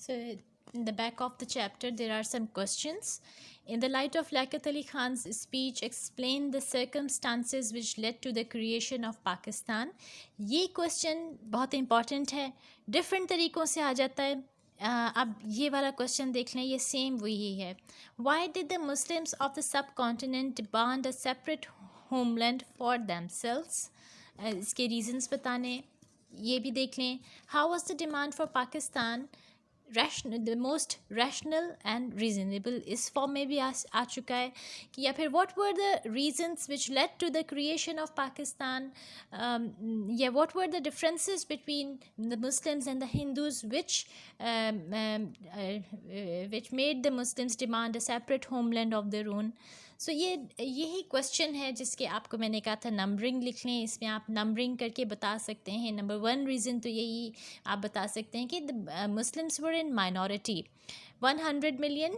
So, in the back of the chapter, there are some questions. In the light of Liaquat Ali Khan's speech, explain the circumstances which led to the creation of Pakistan. ये question बहुत important है, different तरीक़ों से आ जाता है. अब ये वाला क्वेश्चन देख लें, ये सेम वही है. Why did the Muslims of the subcontinent demand a separate homeland for themselves? इसके रीजंस बताने, ये भी देख लें. How was the demand for Pakistan rational, the most rational and reasonable? इस फॉर्म में भी आ चुका है कि, या फिर what were the reasons which led to the creation of Pakistan, yeah, what were the differences between the Muslims and the Hindus which made the Muslims demand a separate homeland of their own. सो यही question है जिसके आपको मैंने कहा था numbering लिख लें. इसमें आप नंबरिंग करके बता सकते हैं. नंबर 1 रीज़न तो यही आप बता सकते हैं कि the Muslims were in minority. 100 million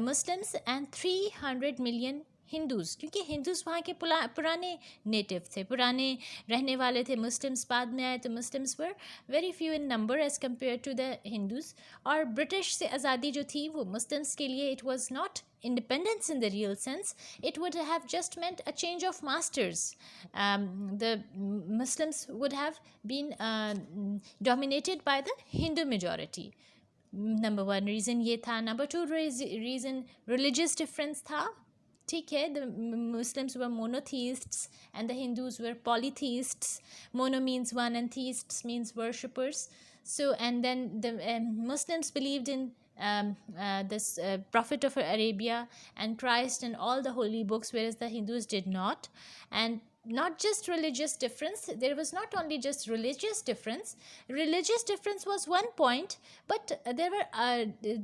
Muslims and 300 million Hindus, क्योंकि हिंदूज़ वहाँ के पुराने नेटिव थे, पुराने रहने वाले थे. मुस्लिम्स बाद में आए तो Muslims were very few in number as compare to the Hindus. और ब्रिटिश से आज़ादी जो थी वो मुस्लिम्स के लिए it was not independence in the real sense. It would have just meant a change of masters. The Muslims would have been dominated by the Hindu majority. Number 1 reason ये था. Number 2 reason religious difference था. ठीक है, the Muslims were monotheists and the Hindus were polytheists. Mono means one and theists means worshippers. So, and then the Muslims believed in this Prophet of Arabia and Christ and all the holy books, whereas the Hindus did not. And not just religious difference, there was not only just religious difference was one point, but there were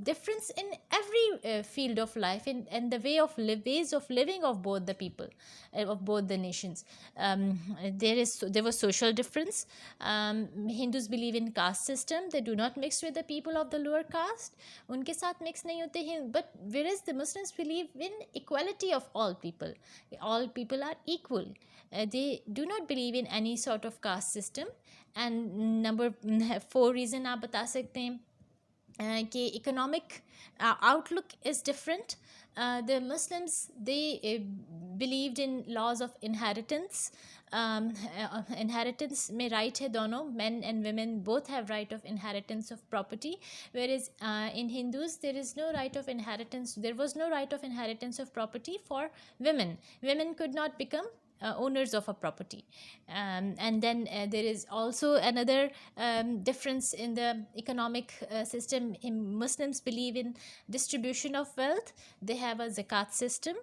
difference in every field of life, and the ways of living of both the people, of both the nations. There was social difference. Hindus believe in caste system. They do not mix with the people of the lower caste. उनके साथ mix नहीं होते हैं. But whereas the Muslims believe in equality of all people are equal. They do not believe in any sort of caste system. And number 4 reason आप बता सकते हैं कि economic outlook is different. The Muslims, they believed in laws of inheritance. Inheritance में right है दोनों, men and women both have right of inheritance of property, whereas in Hindus there is no right of inheritance. There was no right of inheritance of property for women. Women could not become owners of a property. And then there is also another difference in the economic system. Muslims believe in distribution of wealth. They have a zakat system,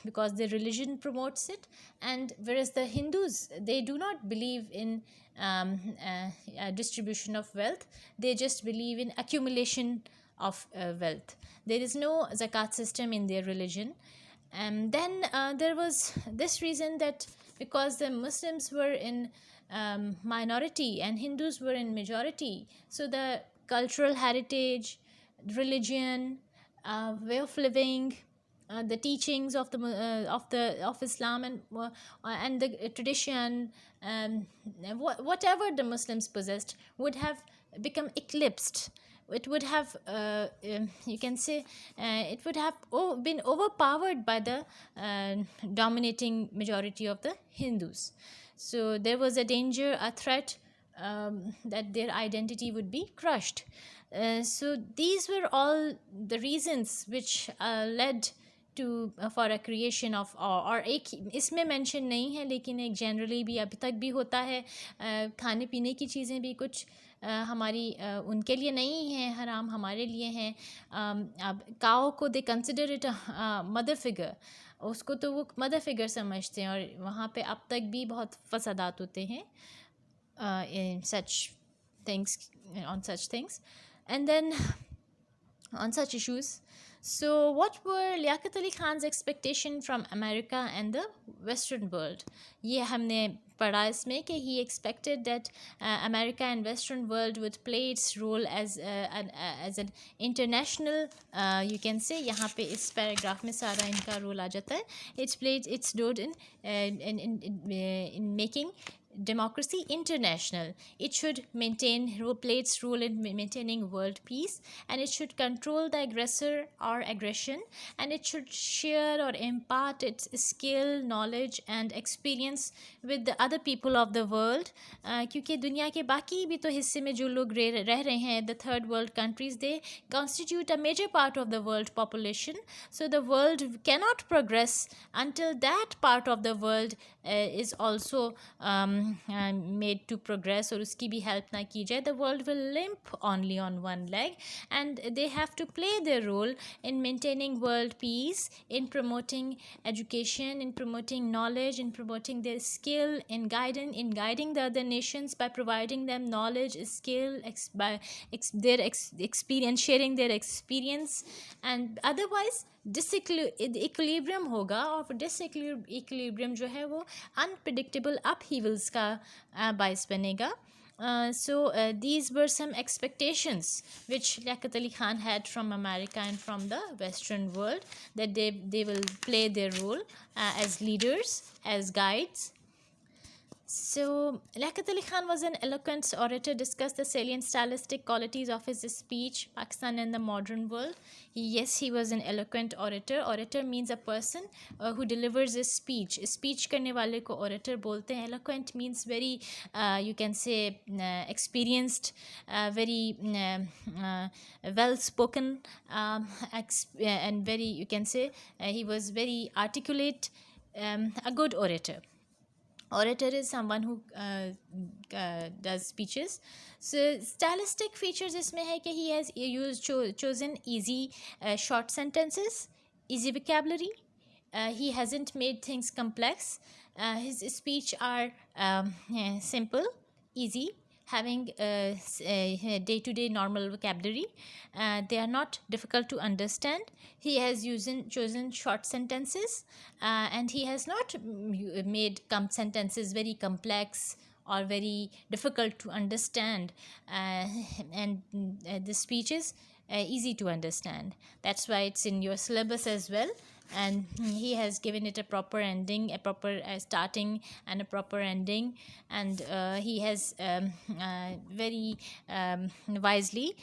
because their religion promotes it. And whereas the Hindus, they do not believe in distribution of wealth. They just believe in accumulation of wealth. There is no zakat system in their religion. And then there was this reason that because the Muslims were in minority and Hindus were in majority, so the cultural heritage, religion, way of living, the teachings of Islam and the tradition, whatever the Muslims possessed would have become eclipsed. It would have you can say it would have been overpowered by the dominating majority of the Hindus. So there was a danger, a threat, that their identity would be crushed. So these were all the reasons which led to for a creation of, और एक इसमें mention नहीं है लेकिन एक generally भी अभी तक भी होता है. खाने पीने की चीज़ें भी कुछ हमारी उनके लिए नहीं है हराम, हमारे लिए हैं. अब काओ को they consider it mother figure, उसको तो वो मदर फिगर समझते हैं. और वहाँ पे अब तक भी बहुत फसादात होते हैं in such things, on such things, and then on such issues. So what were Liaquat Ali Khan's expectation from America and the Western world? ये हमने पढ़ा इसमें कि he expected that America and Western world would play its role as an international, you can say, यहाँ पे इस paragraph में सारा इनका रोल आ जाता है. It's played its role in making democracy international. It should play its role in maintaining world peace, and it should control the aggressor or aggression, and it should share or impart its skill, knowledge and experience with the other people of the world. क्योंकि दुनिया के बाकी भी तो हिस्से में जो लोग रह रहे हैं, the third world countries, they constitute a major part of the world population. So the world cannot progress until that part of the world is also made to progress, और उसकी भी help ना की जाए. The world will limp only on one leg, and they have to play their role in maintaining world peace, in promoting education, in promoting knowledge, in promoting their skill, in guiding the other nations by providing them knowledge, skill, their experience, sharing their experience. And otherwise disequilibrium होगा, और disequilibrium जो है वो unpredictable अपहीवल्स का बायस बनेगा. So these were some expectations which Liaquat Ali Khan had from America and from the Western world, that they will play their role as leaders, as guides. So, Liaquat Ali Khan was an eloquent orator, discussed the salient stylistic qualities of his speech, Pakistan and the modern world. Yes, he was an eloquent orator. Orator means a person who delivers a speech. Speech करने वाले को orator बोलते हैं. Eloquent means very, you can say, experienced, very well spoken, and very, you can say, he was very articulate, a good orator. Orator is someone who does speeches. So stylistic features इसमें है कि he has chosen easy short sentences, easy vocabulary. He hasn't made things complex. His speech are simple, easy, having day-to-day normal vocabulary. They are not difficult to understand. He has chosen short sentences, and he has not made sentences very complex or very difficult to understand, and the speech is easy to understand. That's why it's in your syllabus as well. And he has given it a proper ending, a proper starting and a proper ending. And he has very wisely,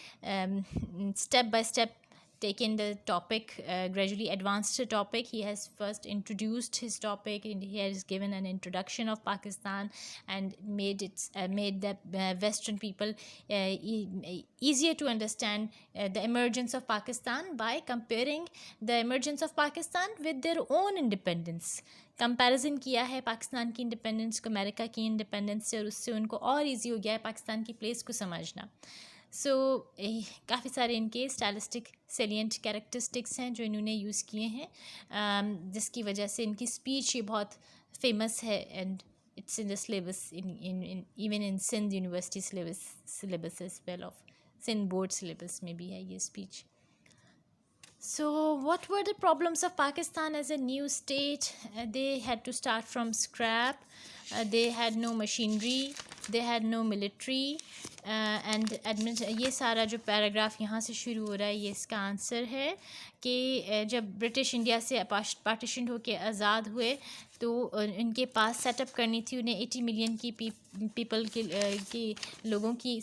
step by step, taken the topic, gradually advanced the topic. He has first introduced his topic, and he has given an introduction of Pakistan, and made the Western people easier to understand the emergence of Pakistan by comparing the emergence of Pakistan with their own independence. Comparison किया है पाकिस्तान की independence को America की independence से, और उससे उनको और इजी हो गया है पाकिस्तान की प्लेस को समझना. सो काफ़ी सारे इनके स्टाइलिस्टिक सेलिएंट कैरेक्टरिस्टिक्स हैं जो इन्होंने यूज़ किए हैं, जिसकी वजह से इनकी स्पीच ये बहुत फेमस है. And it's in the syllabus even in Sindh University syllabus as well, of Sindh board syllabus में भी है ये speech. So what were the problems of Pakistan as a new state? They had to start from scrap. They had no machinery, they had no military, and ये सारा जो paragraph यहाँ से शुरू हो रहा है, ये इसका आंसर है कि जब ब्रिटिश इंडिया से पार्टीशन होकर आज़ाद हुए तो इनके पास सेटअप करनी थी उन्हें 80 मिलियन की पीपल की लोगों की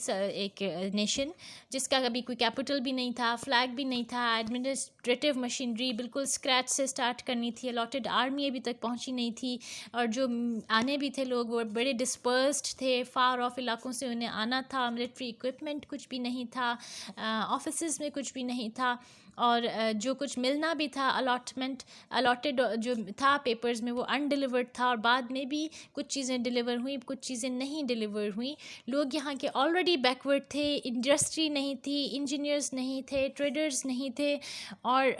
एक नेशन, जिसका कभी कोई कैपिटल भी नहीं था, फ्लैग भी नहीं था, एडमिनिस्ट्रेटिव मशीनरी बिल्कुल स्क्रैच से स्टार्ट करनी थी, अलॉटेड आर्मी अभी तक पहुंची नहीं थी, और जो आने भी थे लोग वो बड़े डिस्पर्स्ड थे, फार ऑफ इलाकों से उन्हें आना था, मिलिट्री इक्विपमेंट कुछ भी नहीं था, ऑफिसेज़ में कुछ भी नहीं था, और जो कुछ मिलना भी था अलॉटेड जो था पेपर्स में वो अनडिलीवर्ड था, और बाद में भी कुछ चीज़ें डिलीवर हुई, कुछ चीज़ें नहीं डिलीवर हुई. लोग यहाँ के ऑलरेडी बैकवर्ड थे, इंडस्ट्री नहीं थी, इंजीनियर्स नहीं थे, ट्रेडर्स नहीं थे, और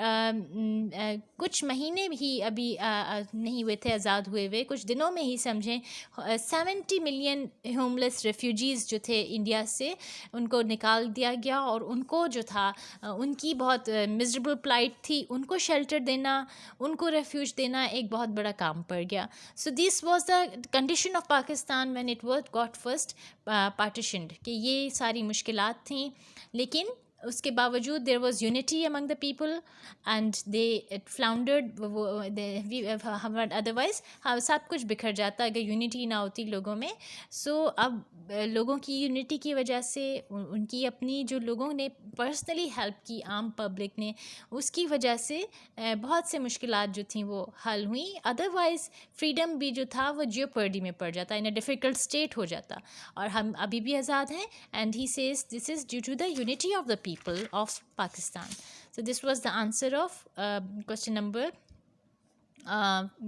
कुछ महीने ही अभी नहीं हुए थे आज़ाद हुए, कुछ दिनों में ही समझें 70 मिलियन होमलेस रेफ्यूजीज़ जो थे इंडिया से उनको निकाल दिया गया, और उनको जो था उनकी बहुत मिजरेबल प्लाइट थी, उनको शेल्टर देना, उनको रेफ्यूज देना एक बहुत बड़ा काम पड़ गया. So this was the condition of Pakistan when it was got first partitioned, कि ये सारी मुश्किलात थी. लेकिन उसके बावजूद there was unity among the people and they it floundered, otherwise हाँ सब कुछ बिखर जाता अगर यूनिटी ना होती लोगों में. सो अब लोगों की यूनिटी की वजह से उनकी अपनी जो लोगों ने पर्सनली हेल्प की आम पब्लिक ने, उसकी वजह से बहुत से मुश्किलात जो थी वो हल हुई. अदरवाइज़ फ्रीडम भी जो था वो जियोपर्डी में पड़ जाता, इन अ डिफ़िकल्ट स्टेट हो जाता. और हम अभी भी आज़ाद हैं. And he says this is due to the unity of the people of Pakistan. So this was the answer of question number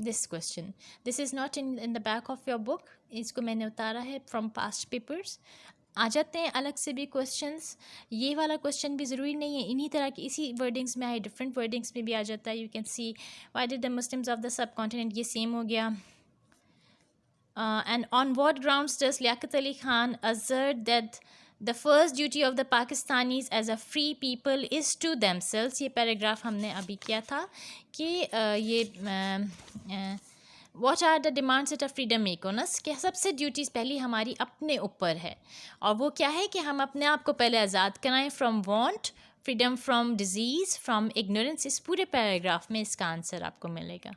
this question. This is not in the back of your book. इसको मैंने उतारा है from past papers. आ जाते हैं अलग से भी questions. ये वाला क्वेश्चन भी ज़रूरी नहीं है इन्हीं तरह की इसी वर्डिंग्स में आए, डिफरेंट वर्डिंग्स में भी आ जाता है. You can see why did the Muslims of the sub continent, ये सेम हो गया. And on what grounds does Liaquat Ali Khan assert that the first duty of the Pakistanis as a free people is to themselves? ये paragraph हमने अभी किया था कि ये what are the demands that a freedom make on us, कि सबसे duties पहली हमारी अपने ऊपर है. और वो क्या है कि हम अपने आप को पहले आज़ाद कराएं from want, freedom from disease, from ignorance. इस पूरे पैराग्राफ में इसका आंसर आपको मिलेगा.